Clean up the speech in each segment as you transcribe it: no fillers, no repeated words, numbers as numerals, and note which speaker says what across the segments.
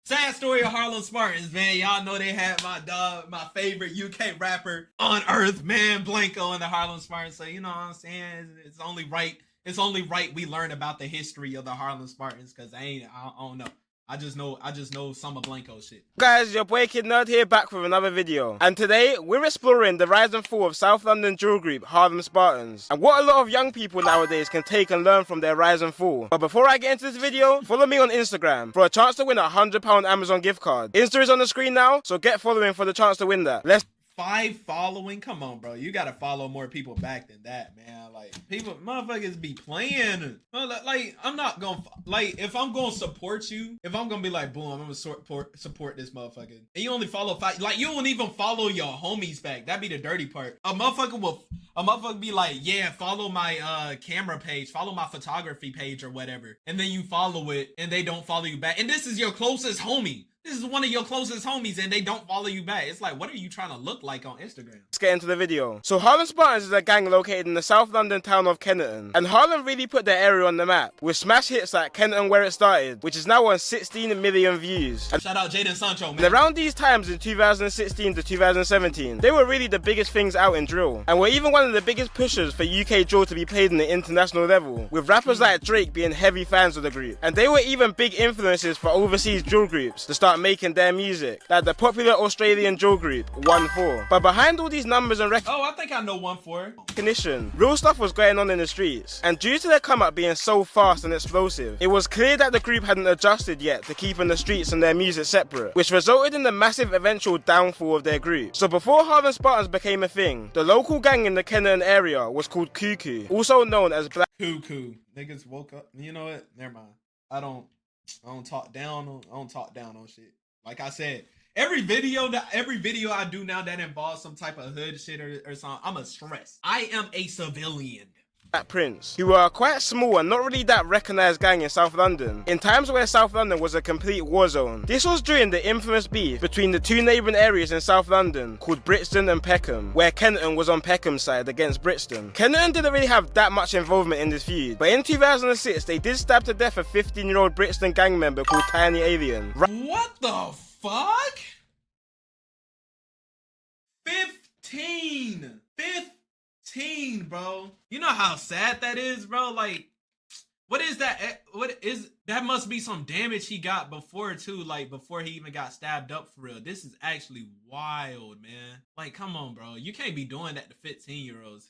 Speaker 1: Sad story of Harlem Spartans, man. Y'all know they had my dog, my favorite UK rapper on earth, man, Blanco and the Harlem Spartans. So you know what I'm saying? It's only right. It's only right we learn about the history of the Harlem Spartans, because I don't know. I just know some of Blanco shit.
Speaker 2: Guys, your boy Kid Nerd here, back with another video. And today, we're exploring the rise and fall of South London drill group Harlem Spartans, and what a lot of young people nowadays can take and learn from their rise and fall. But before I get into this video, follow me on Instagram for a chance to win a £100 Amazon gift card. Insta is on the screen now, so get following for the chance to win that. Let's
Speaker 1: 5 following? Come on, bro. You gotta follow more people back than that, man. Like, people, motherfuckers be playing. Like, I'm not gonna, like, if I'm gonna support you, if I'm gonna be like, boom, I'm gonna support this motherfucker, and you only follow 5, like, you don't even follow your homies back. That'd be the dirty part. A motherfucker be like, yeah, follow my camera page, follow my photography page or whatever, and then you follow it, and they don't follow you back. And this is your closest homie. This is one of your closest homies, and they don't follow you back. It's like, what are you trying to look like on Instagram?
Speaker 2: Let's get into the video. So Harlem Spartans is a gang located in the South London town of Kennerton, and Harlem really put their area on the map with smash hits like Kennerton Where It Started, which is now on 16 million views. And
Speaker 1: shout out Jaden Sancho, man.
Speaker 2: And around these times in 2016 to 2017, they were really the biggest things out in drill, and were even one of the biggest pushers for UK drill to be played on the international level, with rappers like Drake being heavy fans of the group. And they were even big influences for overseas drill groups to start making their music, like the popular Australian drill group 1-4. But behind all these numbers and
Speaker 1: oh, I think I know 1-4
Speaker 2: recognition, real stuff was going on in the streets. And due to their come up being so fast and explosive, it was clear that the group hadn't adjusted yet to keeping the streets and their music separate, which resulted in the massive eventual downfall of their group. So before Harlem Spartans became a thing, the local gang in the Kennerton area was called Cuckoo, also known as Black
Speaker 1: Cuckoo. Niggas woke up. You know what? Never mind. I don't talk down on shit. Like I said, every video I do now that involves some type of hood shit or something, I'm a stress. I am a civilian.
Speaker 2: Prince, who were quite small and not really that recognised gang in South London, in times where South London was a complete war zone. This was during the infamous beef between the two neighbouring areas in South London called Brixton and Peckham, where Kennerton was on Peckham's side against Brixton. Kennerton didn't really have that much involvement in this feud, but in 2006 they did stab to death a 15-year-old Brixton gang member called Tiny Alien.
Speaker 1: What the fuck? 15, bro. You know how sad that is, bro? Like, what is that? That must be some damage he got before too, like before he even got stabbed up for real. This is actually wild, man. Like, come on, bro. You can't be doing that to 15-year-olds.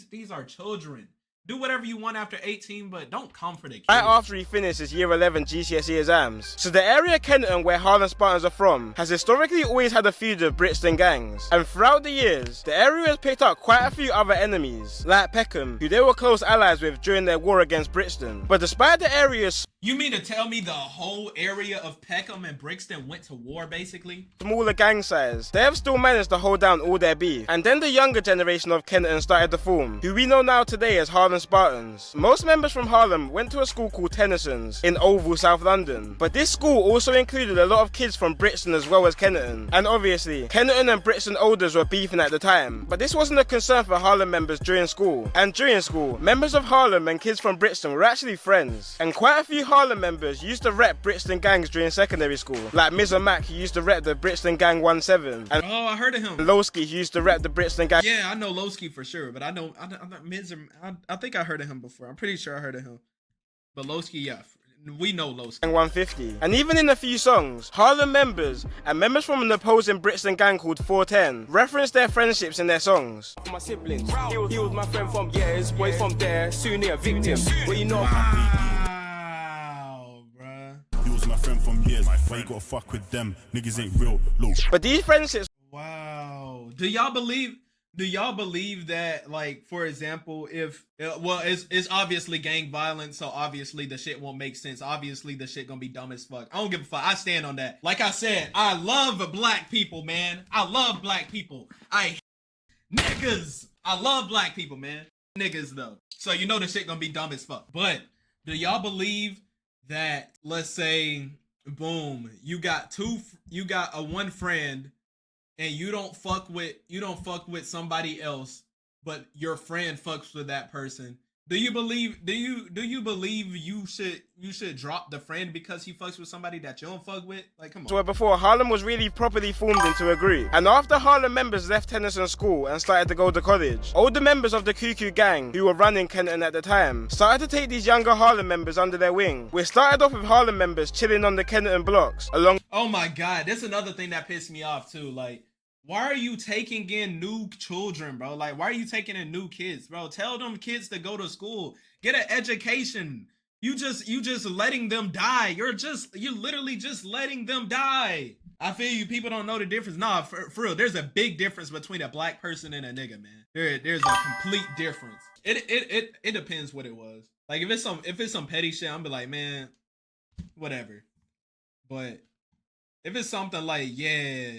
Speaker 1: These are children. Do whatever you want after 18, but don't come for the kids.
Speaker 2: Right after he finished his year 11 GCSE exams. So the area Kennerton where Harlem Spartans are from has historically always had a feud of Brixton gangs. And throughout the years, the area has picked up quite a few other enemies, like Peckham, who they were close allies with during their war against Brixton. But despite the area's
Speaker 1: You mean to tell me the whole area of Peckham and Brixton went to war, basically?
Speaker 2: smaller gang size, they have still managed to hold down all their beef. And then the younger generation of Kennerton started to form, who we know now today as Harlem Spartans. Most members from Harlem went to a school called Tennyson's in Oval, South London. But this school also included a lot of kids from Brixton as well as Kennerton. And obviously, Kennerton and Brixton Olders were beefing at the time. But this wasn't a concern for Harlem members during school. And during school, members of Harlem and kids from Brixton were actually friends. And quite a few Harlem members used to rep Brixton gangs during secondary school. Like Miz and Mac, who used to rep the Brixton Gang 1-7. And
Speaker 1: oh, I heard of him.
Speaker 2: Lowski, who used to rep the Brixton Gang.
Speaker 1: Yeah, I know Lowski for sure, but I think I heard of him before. I'm pretty sure I heard of him. But Lowski, yeah, we know Lowski.
Speaker 2: 150. And even in a few songs, Harlem members and members from an opposing Brixton gang called 410 reference their friendships in their songs.
Speaker 3: My siblings, he was my friend from years, boys from there, soon a victim. Well, you know.
Speaker 1: Wow, bruh.
Speaker 4: He was my friend from years, but you gotta fuck with them. Niggas ain't real, low.
Speaker 2: But these friendships.
Speaker 1: Wow. Do y'all believe that, like, for example, if well, it's obviously gang violence, so obviously the shit won't make sense. Obviously the shit gonna be dumb as fuck. I don't give a fuck. I stand on that. Like I said, I love black people, man. I love black people. Niggas. I love black people, man. Niggas though. So you know the shit gonna be dumb as fuck. But do y'all believe that, let's say, boom, you got a one friend, and you don't fuck with somebody else, but your friend fucks with that person, Do you believe you should drop the friend because he fucks with somebody that you don't fuck with? Like, come on.
Speaker 2: Where before Harlem was really properly formed into a group. And after Harlem members left Tennyson School and started to go to college, older members of the Cuckoo gang, who were running Kenton at the time, started to take these younger Harlem members under their wing. We started off with Harlem members chilling on the Kenton blocks along.
Speaker 1: Oh my God, that's another thing that pissed me off too. Like, why are you taking in new children, bro? Like, why are you taking in new kids, bro? Tell them kids to go to school, get an education. You just letting them die. You're literally just letting them die. I feel you. People don't know the difference. Nah, for real. There's a big difference between a black person and a nigga, man. There's a complete difference. It depends what it was. Like, if it's some petty shit, I'm be like, man, whatever. But if it's something like, yeah,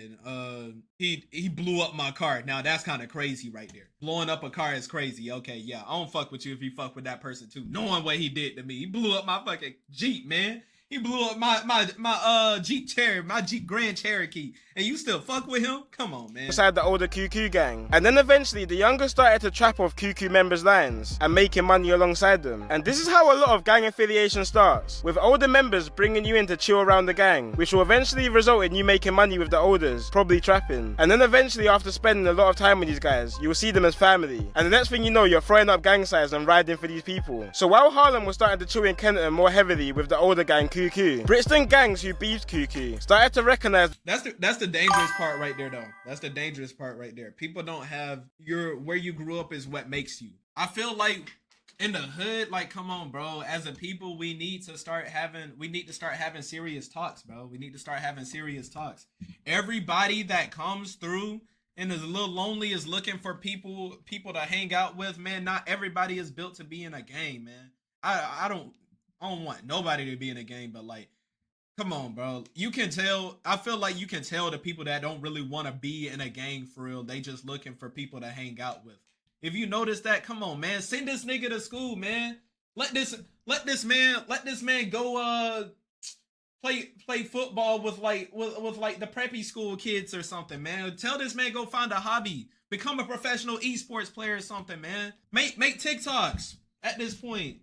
Speaker 1: he blew up my car. Now that's kind of crazy right there. Blowing up a car is crazy. Okay, yeah, I don't fuck with you if you fuck with that person too. Knowing what he did to me. He blew up my fucking Jeep, man. He blew up my Jeep Grand Cherokee, and you still fuck with him? Come on, man.
Speaker 2: Beside the older Cuckoo gang. And then eventually the younger started to trap off Cuckoo members' lines and making money alongside them. And this is how a lot of gang affiliation starts, with older members bringing you in to chill around the gang, which will eventually result in you making money with the olders, probably trapping. And then eventually, after spending a lot of time with these guys, you will see them as family. And the next thing you know, you're throwing up gang signs and riding for these people. So while Harlem was starting to chill in Kenton more heavily with the older gang Cuckoo, Brixton gangs who beefed Cuckoo started to recognize
Speaker 1: that's the dangerous part right there, though. That's the dangerous part right there. People don't have where you grew up is what makes you. I feel like in the hood, like, come on, bro. As a people, we need to start having serious talks, bro. We need to start having serious talks. Everybody that comes through and is a little lonely is looking for people to hang out with, man. Not everybody is built to be in a gang, man. I don't want nobody to be in a gang, but like, come on, bro. You can tell. I feel like you can tell the people that don't really want to be in a gang for real. They just looking for people to hang out with. If you notice that, come on, man. Send this nigga to school, man. Let this man go play football with the preppy school kids or something, man. Tell this man go find a hobby. Become a professional esports player or something, man. Make TikToks at this point.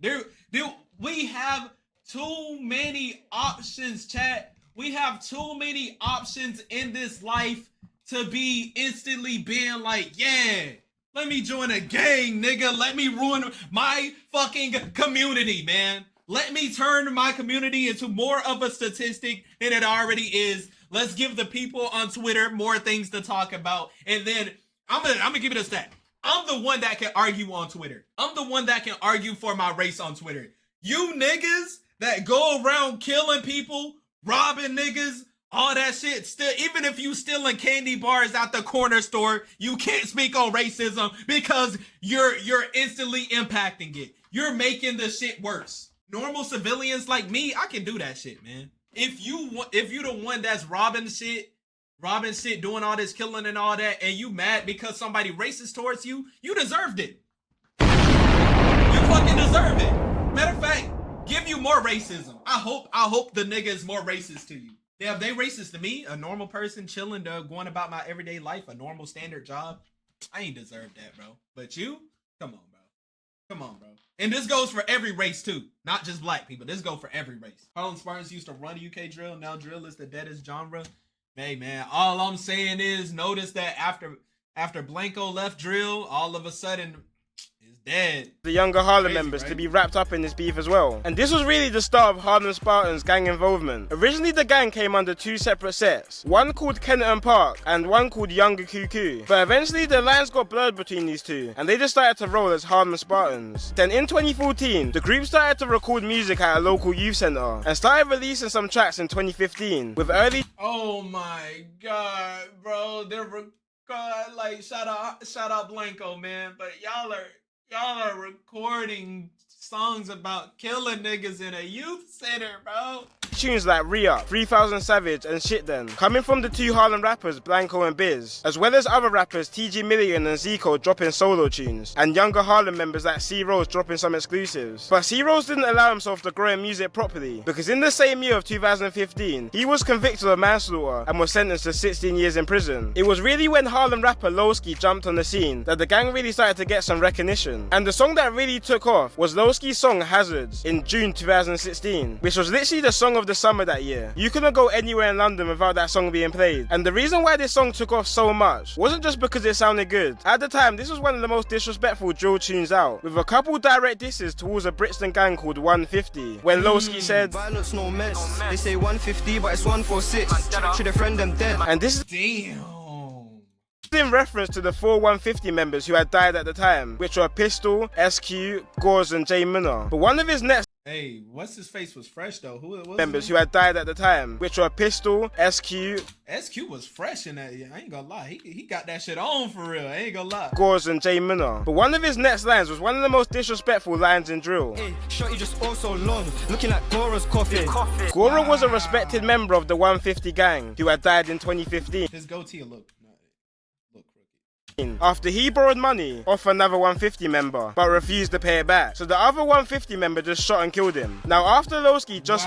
Speaker 1: We have too many options, chat. We have too many options in this life to be instantly being like, yeah, let me join a gang, nigga. Let me ruin my fucking community, man. Let me turn my community into more of a statistic than it already is. Let's give the people on Twitter more things to talk about. And then I'm gonna give it a stat. I'm the one that can argue on Twitter. I'm the one that can argue for my race on Twitter. You niggas that go around killing people, robbing niggas, all that shit, still, even if you stealing candy bars out the corner store, you can't speak on racism because you're instantly impacting it. You're making the shit worse. Normal civilians like me, I can do that shit, man. If you the one that's robbing shit, doing all this killing and all that, and you mad because somebody racist towards you, you deserved it. You fucking deserve it. Matter of fact, give you more racism. I hope the nigga is more racist to you. Yeah, if they racist to me, a normal person chilling, going about my everyday life, a normal standard job, I ain't deserve that, bro. But you, come on, bro. Come on, bro. And this goes for every race too, not just black people. This goes for every race. Harlem Spartans used to run UK drill. Now drill is the deadest genre. Hey man, all I'm saying is notice that after Blanco left drill, all of a sudden it's dead.
Speaker 2: The younger Harlem
Speaker 1: Crazy,
Speaker 2: members
Speaker 1: right?
Speaker 2: to be wrapped up in this beef as well. And this was really the start of Harlem Spartans' gang involvement. Originally the gang came under two separate sets, one called Kenton Park and one called Younger Cuckoo. But eventually the lines got blurred between these two and they just started to roll as Harlem Spartans. Then in 2014, the group started to record music at a local youth center and started releasing some tracks in 2015 with early...
Speaker 1: Oh my god, bro. Like shout out Blanco, man. But y'all are recording songs about killing niggas in a youth center, bro.
Speaker 2: tunes like Re-Up, 3000 Savage and Shit Then, coming from the two Harlem rappers Blanco and Biz, as well as other rappers TG Million and Zico dropping solo tunes, and younger Harlem members like C-Rose dropping some exclusives. But C-Rose didn't allow himself to grow in music properly, because in the same year of 2015, he was convicted of manslaughter and was sentenced to 16 years in prison. It was really when Harlem rapper Lowski jumped on the scene that the gang really started to get some recognition, and the song that really took off was Lowski's song Hazards in June 2016, which was literally the song of the summer that year. You couldn't go anywhere in London without that song being played, and the reason why this song took off so much wasn't just because it sounded good. At the time, this was one of the most disrespectful drill tunes out, with a couple direct disses towards a Brixton gang called 150, when Lowski said,
Speaker 3: Violence no meds. They say 150 but it's 146. Should have friend them dead.
Speaker 2: and this is
Speaker 1: Damn.
Speaker 2: in reference to the 4 150 members who had died at the time, which were Pistol, SQ, Gauze and J Minna. But one of his next
Speaker 1: Hey, what's his face was fresh though. Who was
Speaker 2: members who had died at the time, which were Pistol, SQ,
Speaker 1: SQ was fresh in that. I ain't gonna lie. He got that shit on for real. I ain't gonna lie.
Speaker 2: Gauze and J Minna. But one of his next lines was one of the most disrespectful lines in drill.
Speaker 3: Hey, shorty just all so long, looking like Gora's coffee.
Speaker 2: Gora was a respected member of the 150 gang who had died in 2015.
Speaker 1: His goatee look crooked.
Speaker 2: After he borrowed money off another 150 member, but refused to pay it back. So the other 150 member just shot and killed him. Now after Lowski just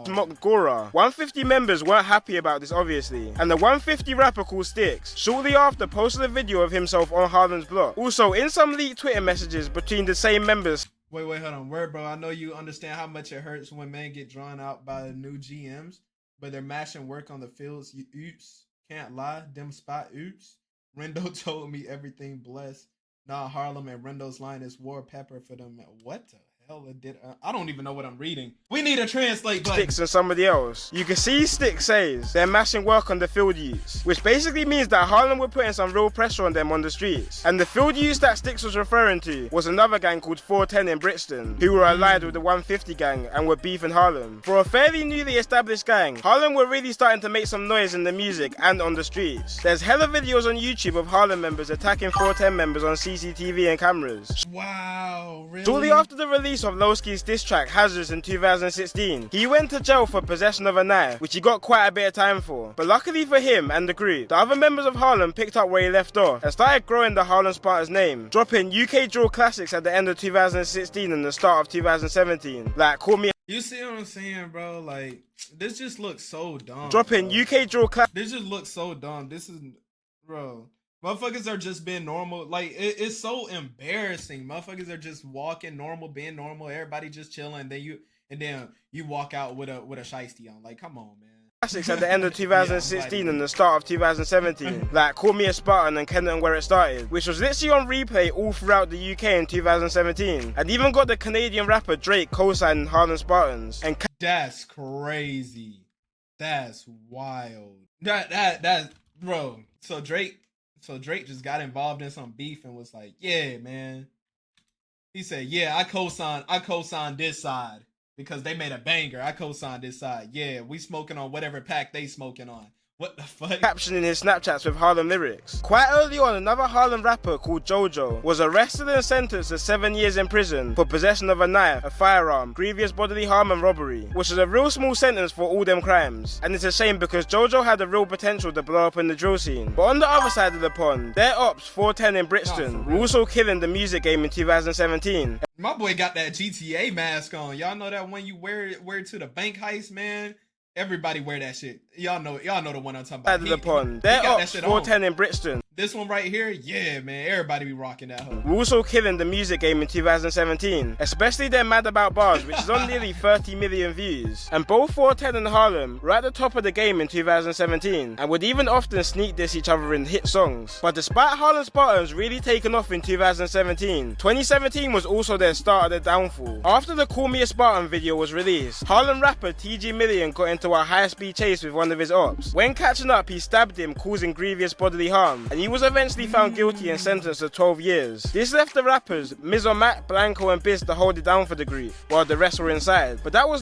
Speaker 2: mocked Gora, 150 members weren't happy about this obviously, and the 150 rapper called Sticks shortly after posted a video of himself on Harlem's block. Also, in some leaked Twitter messages between the same members,
Speaker 1: Wait, hold on. Word, bro. I know you understand how much it hurts when men get drawn out by the new GMs, but they're mashing work on the fields. You oops. Can't lie. Them spot oops. Rendo told me everything blessed. Nah, Harlem and Rendo's line is war pepper for them. What the hell did I don't even know what I'm reading. We need a translate button.
Speaker 2: Sticks and somebody else. You can see Sticks says they're mashing work on the field youths, which basically means that Harlem were putting some real pressure on them on the streets. And the field youths that Sticks was referring to was another gang called 410 in Brixton, who were allied with the 150 gang and were beefing Harlem. For a fairly newly established gang, Harlem were really starting to make some noise in the music and on the streets. There's hella videos on YouTube of Harlem members attacking 410 members on CCTV and cameras.
Speaker 1: Wow, really?
Speaker 2: Shortly after the release of Lowski's diss track Hazards in 2016, he went to jail for possession of a knife, which he got quite a bit of time for. But luckily for him and the group, the other members of Harlem picked up where he left off and started growing the Harlem Spartans name, dropping UK drill classics at the end of 2016 and the start of 2017, like Call Me.
Speaker 1: You see what I'm saying, bro? Like, this just looks so dumb.
Speaker 2: Dropping
Speaker 1: bro.
Speaker 2: UK drill classics.
Speaker 1: This just looks so dumb. This is, bro. Motherfuckers are just being normal. Like, it's so embarrassing. Motherfuckers are just walking normal, being normal. Everybody just chilling. Then you walk out with a shiesty on. Like, come on, man.
Speaker 2: Classics at the end of 2016 and the start of 2017, like Call Me a Spartan and Kenton Where It Started, which was literally on replay all throughout the UK in 2017, and even got the Canadian rapper Drake co-signing Harlem Spartans. And
Speaker 1: that's crazy. That's wild. That's bro. So Drake just got involved in some beef and was like, yeah, man. He said, yeah, I co-signed this side. Because they made a banger. I co-signed this side. Yeah, we smoking on whatever pack they smoking on. What the fuck?
Speaker 2: Captioning his Snapchats with Harlem lyrics. Quite early on, another Harlem rapper called JoJo was arrested and sentenced to 7 years in prison for possession of a knife, a firearm, grievous bodily harm and robbery, which is a real small sentence for all them crimes. And it's a shame because JoJo had a real potential to blow up in the drill scene. But on the other side of the pond, their ops, 410 in Brixton, were also killing the music game in 2017.
Speaker 1: My boy got that GTA mask on. Y'all know that when you wear it to the bank heist, man? Everybody wear that shit. Y'all know the one I'm talking about.
Speaker 2: Side of the pond, their ops, 410 in Brixton.
Speaker 1: This one right here, yeah, man, everybody be rocking that hoe.
Speaker 2: We're also killing the music game in 2017, especially their Mad About Bars, which is on nearly 30 million views. And both 410 and Harlem were at the top of the game in 2017, and would even often sneak diss each other in hit songs. But despite Harlem Spartans really taking off in 2017, 2017 was also their start of their downfall. After the Call Me a Spartan video was released, Harlem rapper TG Million got into a high-speed chase with one of his ops. When catching up, he stabbed him, causing grievous bodily harm, and he was eventually found guilty and sentenced to 12 years. This left the rappers Mizzo Mac, Blanco and Biz to hold it down for the group, while the rest were inside. But that was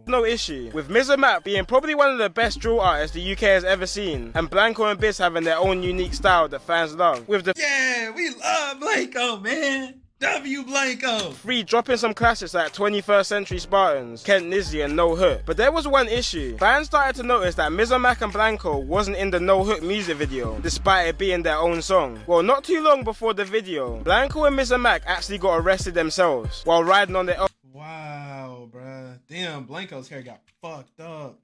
Speaker 2: no issue, with Mizzo Mac being probably one of the best drill artists the UK has ever seen, and Blanco and Biz having their own unique style that fans love. With the
Speaker 1: yeah, we love Blanco, man. W Blanco.
Speaker 2: 3 dropping some classics like 21st Century Spartans, Kent Nizzy and No Hook. But there was one issue. Fans started to notice that Mizomac and Blanco wasn't in the No Hook music video, despite it being their own song. Well, not too long before the video, Blanco and Mizomac actually got arrested themselves while riding on their own.
Speaker 1: Wow, bruh. Damn, Blanco's hair got fucked up.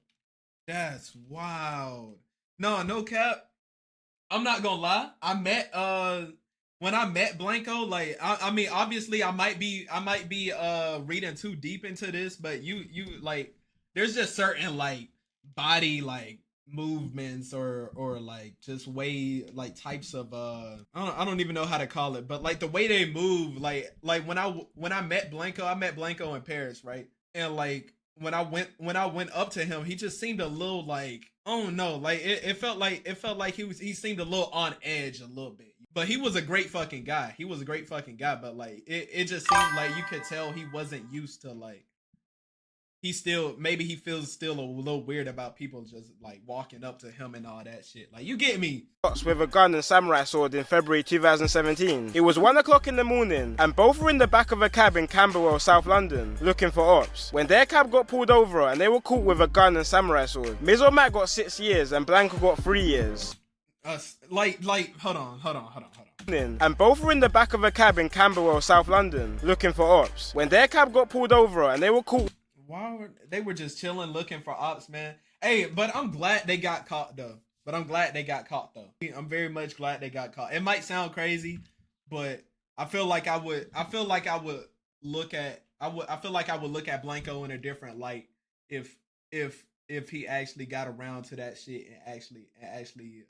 Speaker 1: That's wild. No cap. I'm not gonna lie. When I met Blanco, like I mean, obviously I might be reading too deep into this, but you like there's just certain like body like movements or like just way like types of I don't even know how to call it, but like the way they move, like when I met Blanco in Paris, right? And like when I went up to him, he just seemed a little like, oh no, like it felt like he seemed a little on edge a little bit. But he was a great fucking guy. But like it just seemed like you could tell he wasn't used to like he feels still a little weird about people just like walking up to him and all that shit. Like, you get me?
Speaker 2: With a gun and samurai sword in February 2017. It was 1 o'clock in the morning and both were in the back of a cab in Camberwell, South London, looking for ops. When their cab got pulled over and they were caught with a gun and samurai sword, Miz or Mac got 6 years and Blanco got 3 years.
Speaker 1: Hold on.
Speaker 2: And both were in the back of a cab in Camberwell, South London, looking for ops. When their cab got pulled over and they were caught.
Speaker 1: They were just chilling looking for ops, man. Hey, but I'm glad they got caught though. I'm very much glad they got caught. It might sound crazy, but I feel like I would look at Blanco in a different light if he actually got around to that shit and actually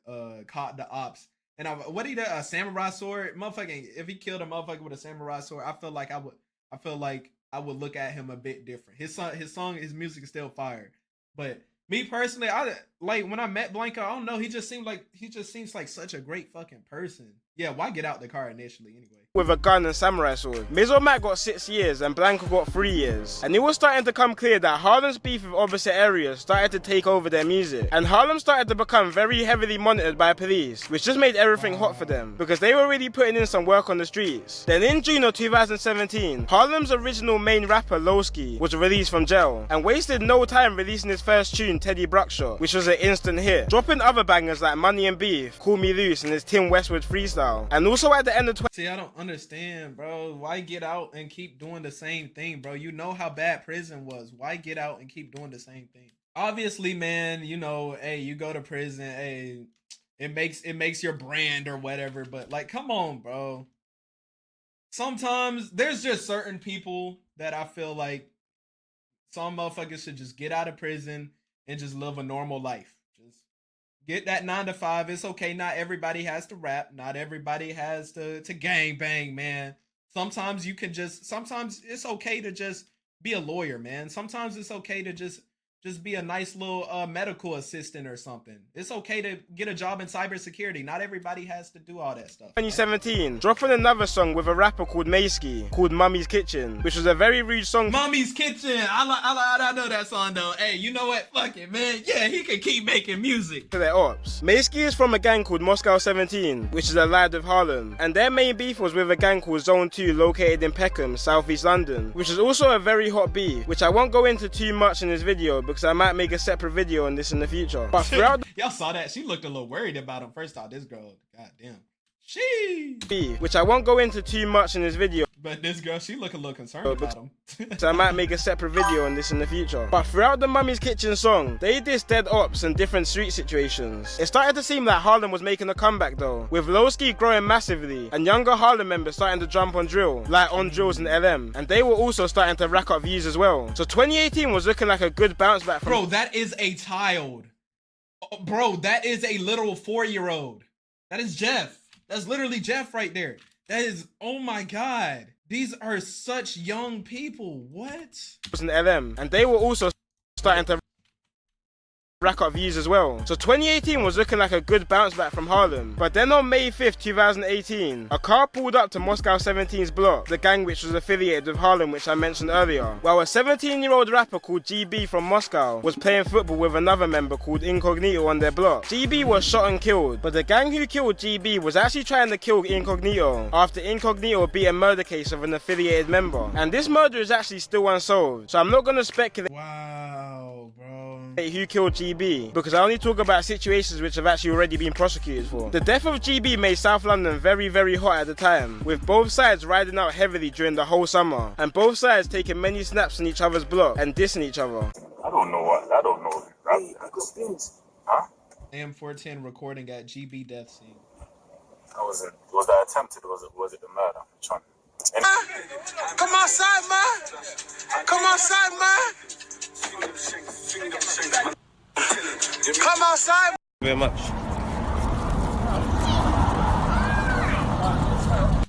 Speaker 1: caught the ops. And what he did, a samurai sword, motherfucking. If he killed a motherfucker with a samurai sword, I feel like I would look at him a bit different. His music is still fire, but me personally, when I met Blanco, I don't know. He just seems like such a great fucking person. Yeah, why get out the car initially anyway?
Speaker 2: With a gun and samurai sword. Miz or Mac got 6 years and Blanco got 3 years. And it was starting to come clear that Harlem's beef with opposite areas started to take over their music. And Harlem started to become very heavily monitored by police, which just made everything hot for them, because they were really putting in some work on the streets. Then in June of 2017, Harlem's original main rapper, Lowski, was released from jail, and wasted no time releasing his first tune, Teddy Bruckshot, which was an instant hit, dropping other bangers like Money and Beef, Call Me Loose, and his Tim Westwood freestyle. And also at the end of
Speaker 1: See, I don't understand, bro. Why get out and keep doing the same thing, bro? You know how bad prison was. Why get out and keep doing the same thing? Obviously, man, you know, hey, you go to prison, hey, it makes your brand or whatever, but like, come on, bro. Sometimes there's just certain people that I feel like some motherfuckers should just get out of prison and just live a normal life. Just get that 9 to 5. It's okay. Not everybody has to rap. Not everybody has to gang bang, man. Sometimes it's okay to just be a lawyer, man. Sometimes it's okay to just be a nice little medical assistant or something. It's okay to get a job in cybersecurity. Not everybody has to do all that stuff.
Speaker 2: 2017, dropping another song with a rapper called Mayski, called Mummy's Kitchen, which was a very rude song.
Speaker 1: Mummy's Kitchen. I know that song though. Hey, you know what? Fuck it, man. Yeah, he can keep making music.
Speaker 2: To their ops. Mayski is from a gang called Moscow 17, which is allied with Harlem, and their main beef was with a gang called Zone 2, located in Peckham, southeast London, which is also a very hot beef, which I won't go into too much in this video because I might make a separate video on this in the future. But throughout
Speaker 1: y'all saw that, she looked a little worried about him. First off, this girl, goddamn,
Speaker 2: which I won't go into too much in this video.
Speaker 1: But this girl, she look a little concerned about him.
Speaker 2: So I might make a separate video on this in the future. But throughout the Mummy's Kitchen song, they dissed dead ops and different street situations. It started to seem like Harlem was making a comeback though, with Lowski growing massively and younger Harlem members starting to jump on drill, like on drills and LM, and they were also starting to rack up views as well. So 2018 was looking like a good bounce back from—
Speaker 1: Bro, that is a child. Bro, that is a literal 4-year-old. That is Jeff. That's literally Jeff right there. That is, oh my God. These are such young people. What?
Speaker 2: And LM, and they were also starting to rack up views as well. So 2018 was looking like a good bounce back from Harlem. But then on May 5th, 2018, a car pulled up to Moscow 17's block, the gang which was affiliated with Harlem, which I mentioned earlier, while a 17-year-old rapper called GB from Moscow was playing football with another member called Incognito on their block. GB was shot and killed, but the gang who killed GB was actually trying to kill Incognito after Incognito beat a murder case of an affiliated member. And this murder is actually still unsolved, so I'm not going to speculate who killed GB, because I only talk about situations which have actually already been prosecuted for. The death of GB made South London very, very hot at the time, with both sides riding out heavily during the whole summer, and both sides taking many snaps on each other's block and dissing each other.
Speaker 5: I don't know. Huh?
Speaker 1: AM410 recording at GB death scene.
Speaker 5: Was that attempted? Was it the murder?
Speaker 6: Come outside, man. Come outside, man. Come outside.
Speaker 2: Very much.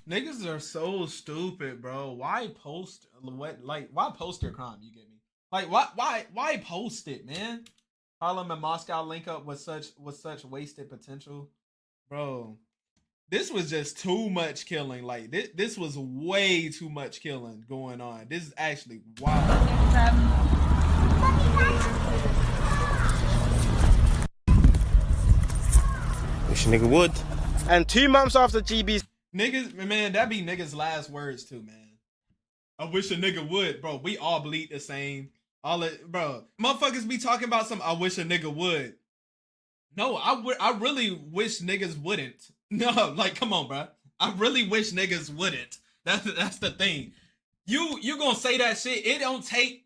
Speaker 1: Niggas are so stupid, bro. Why post why post your crime? You get me? Like why post it, man? Harlem and Moscow link up with such wasted potential, bro. This was just too much killing. Like this was way too much killing going on. This is actually wild.
Speaker 2: Wish a nigga would. And 2 months after GB's
Speaker 1: niggas, man, that be niggas' last words too, man. I wish a nigga would, bro. We all bleed the same. Bro, motherfuckers be talking about some. I wish a nigga would. No, I really wish niggas wouldn't. No, like, come on, bro. I really wish niggas wouldn't. That's the thing. You gonna say that shit? It don't take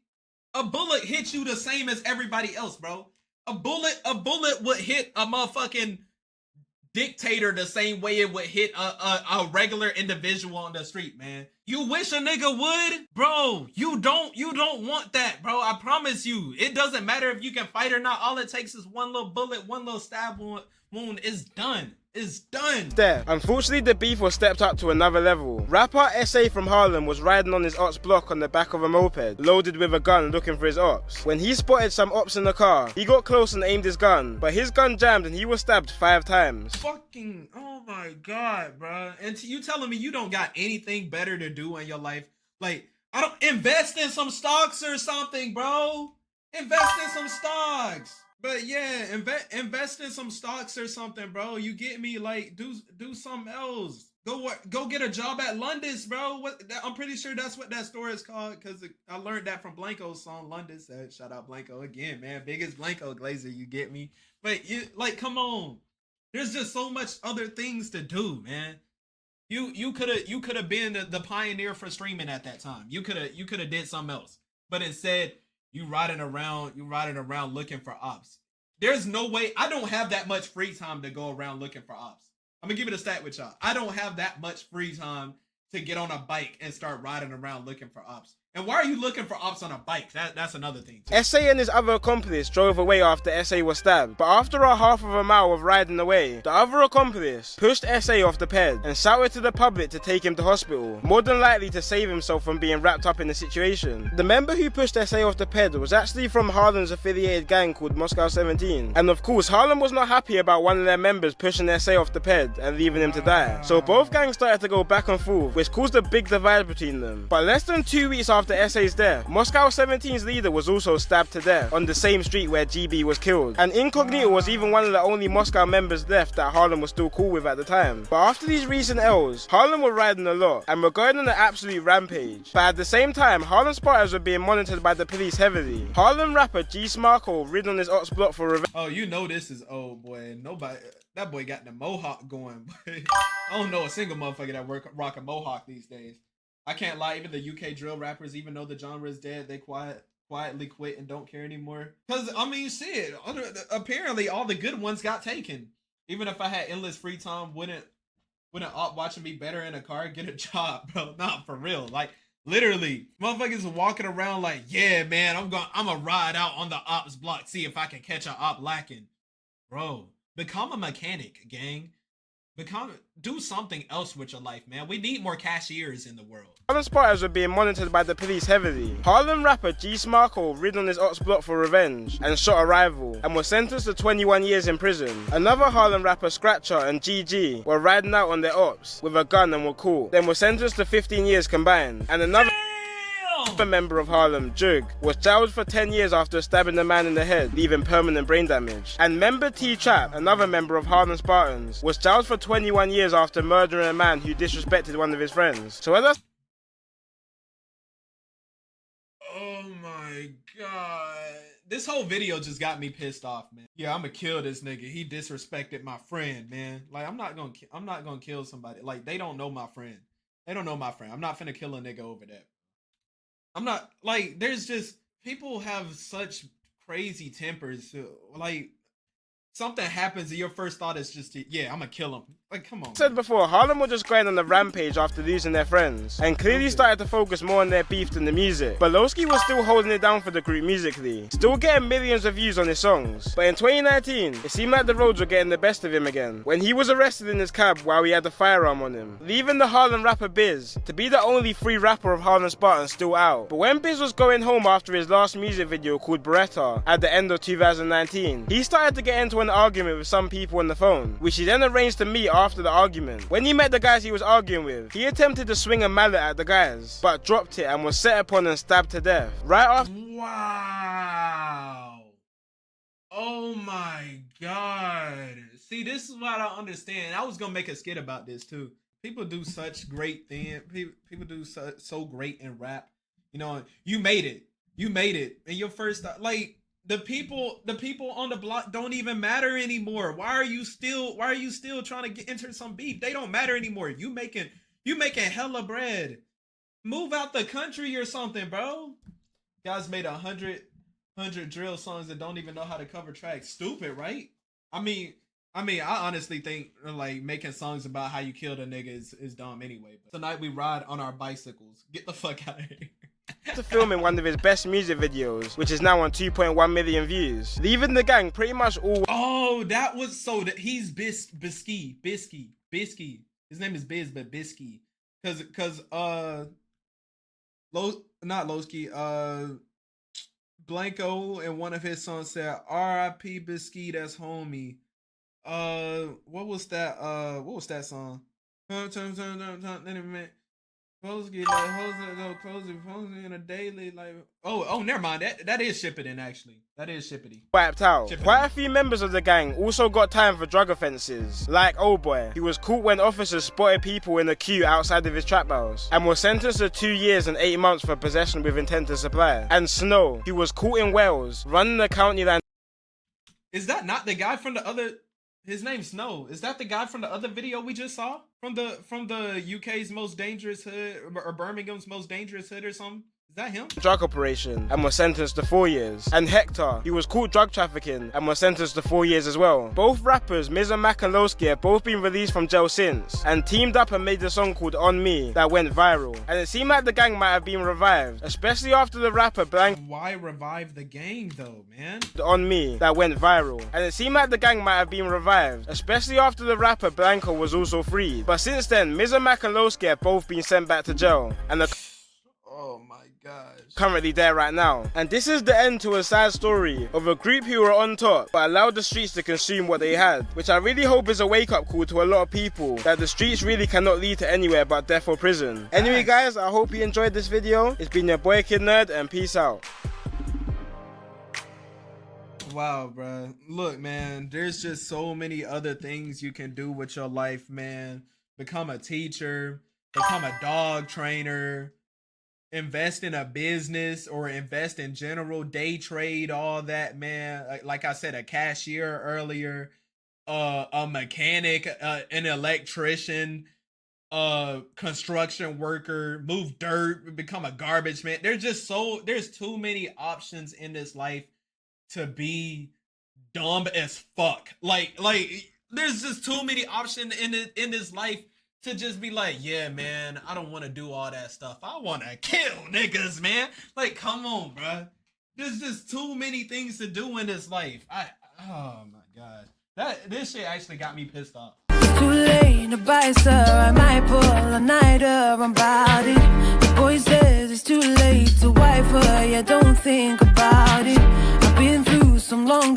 Speaker 1: a bullet hit you the same as everybody else, bro. A bullet would hit a motherfucking dictator the same way it would hit a regular individual on the street, man. You wish a nigga would? Bro, you don't want that, bro. I promise you. It doesn't matter if you can fight or not. All it takes is one little bullet, one little stab wound. It's done. It's done.
Speaker 2: There. Unfortunately, the beef was stepped up to another level. Rapper SA from Harlem was riding on his ops block on the back of a moped, loaded with a gun looking for his ops. When he spotted some ops in the car, he got close and aimed his gun, but his gun jammed and he was stabbed 5 times.
Speaker 1: Fucking, oh my god, bro. And you telling me you don't got anything better to do in your life? Like, I don't invest in some stocks or something, bro. Invest in some stocks. But yeah, invest in some stocks or something, bro. You get me? Like, do something else. Go get a job at London's, bro. I'm pretty sure that's what that store is called, because I learned that from Blanco's song London's. Shout out Blanco again, man. Biggest Blanco glazer, you get me? But you, like, come on. There's just so much other things to do, man. You could have been the pioneer for streaming at that time. You could have did something else. But instead, you riding around looking for ops. There's no way. I don't have that much free time to go around looking for ops. I'm gonna give it a stat with y'all. I don't have that much free time to get on a bike and start riding around looking for ops. And why are you looking for ops on a bike? That's another thing too.
Speaker 2: SA and his other accomplice drove away after SA was stabbed, but after a half of a mile of riding away, the other accomplice pushed SA off the ped and shouted to the public to take him to hospital, more than likely to save himself from being wrapped up in the situation. The member who pushed SA off the ped was actually from Harlem's affiliated gang called Moscow 17, and of course Harlem was not happy about one of their members pushing SA off the ped and leaving him to die. So both gangs started to go back and forth, which caused a big divide between them. But less than 2 weeks after SA's death, Moscow 17's leader was also stabbed to death on the same street where GB was killed, and Incognito was even one of the only Moscow members left that Harlem was still cool with at the time. But after these recent L's, Harlem were riding a lot and were going on an absolute rampage. But at the same time, Harlem Spartans were being monitored by the police heavily. Harlem rapper G Smarko rid on his ops block for revenge.
Speaker 1: Oh, you know this is old, boy. Nobody, that boy got the mohawk going, boy. I don't know a single motherfucker that rock a mohawk these days. I can't lie, even the UK drill rappers, even though the genre is dead, they quietly quit and don't care anymore. Because, I mean, shit, apparently all the good ones got taken. Even if I had endless free time, wouldn't op watching me better in a car get a job, bro? Not for real. Like, literally, motherfuckers walking around like, yeah, man, I'm gonna ride out on the ops block, see if I can catch a op lacking. Bro, become a mechanic, gang. Do something else with your life, man. We need more cashiers in the world.
Speaker 2: Harlem Spartans were being monitored by the police heavily. Harlem rapper G Smarko rid on his ops block for revenge and shot a rival and was sentenced to 21 years in prison. Another Harlem rapper Scratcher and GG were riding out on their ops with a gun and were caught, then were sentenced to 15 years combined. And another member of Harlem, Jug, was jailed for 10 years after stabbing a man in the head, leaving permanent brain damage. And member T-Trap, another member of Harlem Spartans, was jailed for 21 years after murdering a man who disrespected one of his friends. So as I...
Speaker 1: Oh my god. This whole video just got me pissed off, man. Yeah, I'ma kill this nigga. He disrespected my friend, man. Like, I'm not gonna kill somebody. Like, they don't know my friend. They don't know my friend. I'm not finna kill a nigga over that. I'm not, like, there's just, people have such crazy tempers. Like, something happens and your first thought is just, yeah, I'm gonna kill him. Like, come on.
Speaker 2: Said before, Harlem were just going on a rampage after losing their friends, and clearly started to focus more on their beef than the music. But Lowski was still holding it down for the group musically, still getting millions of views on his songs. But in 2019, it seemed like the roads were getting the best of him again, when he was arrested in his cab while he had a firearm on him, leaving the Harlem rapper Biz to be the only free rapper of Harlem Spartans still out. But when Biz was going home after his last music video called Beretta at the end of 2019, he started to get into an argument with some people on the phone, which he then arranged to meet after the argument. When he met the guys he was arguing with, he attempted to swing a mallet at the guys, but dropped it and was set upon and stabbed to death. Right after...
Speaker 1: Wow. Oh my god. See, this is what I don't understand. I was gonna make a skit about this too. People do such great things. People do so great in rap. You know, you made it. You made it. And your first, like, the people on the block don't even matter anymore. Why are you still trying to enter some beef? They don't matter anymore. You making hella bread. Move out the country or something, bro. Guys made 100 drill songs that don't even know how to cover tracks. Stupid, right? I mean, I honestly think, like, making songs about how you killed a nigga is dumb anyway. But tonight we ride on our bicycles. Get the fuck out of here.
Speaker 2: After filming one of his best music videos, which is now on 2.1 million views, leaving the gang pretty much all...
Speaker 1: Oh, that was so that he's Bisky. His name is Biz, but Bisky. Cause not Lowski, Blanco in one of his songs said R.I.P. Bisky, that's homie. What was that song? Close get like hoes closing in a daily like never mind, that is Shippity actually. That is Shippity.
Speaker 2: Wiped out. Quite a few members of the gang also got time for drug offences, like Old Boy, who was caught when officers spotted people in a queue outside of his trap house and was sentenced to 2 years and 8 months for possession with intent to supply. And Snow, who was caught in Wales running the county line.
Speaker 1: Is that not the guy from the other? His name's Snow. Is that the guy from the other video we just saw? From the UK's most dangerous hood or Birmingham's most dangerous hood or something? Is that him?
Speaker 2: Drug operation and was sentenced to 4 years. And Hector, he was caught drug trafficking and was sentenced to 4 years as well. Both rappers, Miz and Mac and Lowski, have both been released from jail since and teamed up and made a song called On Me that went viral. And it seemed like the gang might have been revived, especially after the rapper Blanco.
Speaker 1: Why revive the gang though, man?
Speaker 2: On Me that went viral. And it seemed like the gang might have been revived, especially after the rapper Blanco was also freed. But since then, Miz and Mac and Lowski have both been sent back to jail. And the
Speaker 1: oh my gosh.
Speaker 2: Currently there right now. And this is the end to a sad story of a group who were on top but allowed the streets to consume what they had, which I really hope is a wake-up call to a lot of people that the streets really cannot lead to anywhere but death or prison. Anyway guys, I hope you enjoyed this video. It's been your boy Kid Nerd and peace out.
Speaker 1: Wow, bro. Look, man, there's just so many other things you can do with your life, man. Become a teacher, become a dog trainer, invest in a business or invest in general, day trade, all that, man. Like I said, a cashier earlier, a mechanic, an electrician, construction worker, move dirt, become a garbage man. There's too many options in this life to be dumb as fuck. Like there's just too many options in this life to just be like, yeah, man, I don't want to do all that stuff. I want to kill niggas, man. Like, come on, bro. There's just too many things to do in this life. Oh my god, this shit actually got me pissed off.
Speaker 7: too late to buy, sir. I might pull a nighter about it. The boy says it's too late to wife her. Yeah, don't think about it. I've been through some long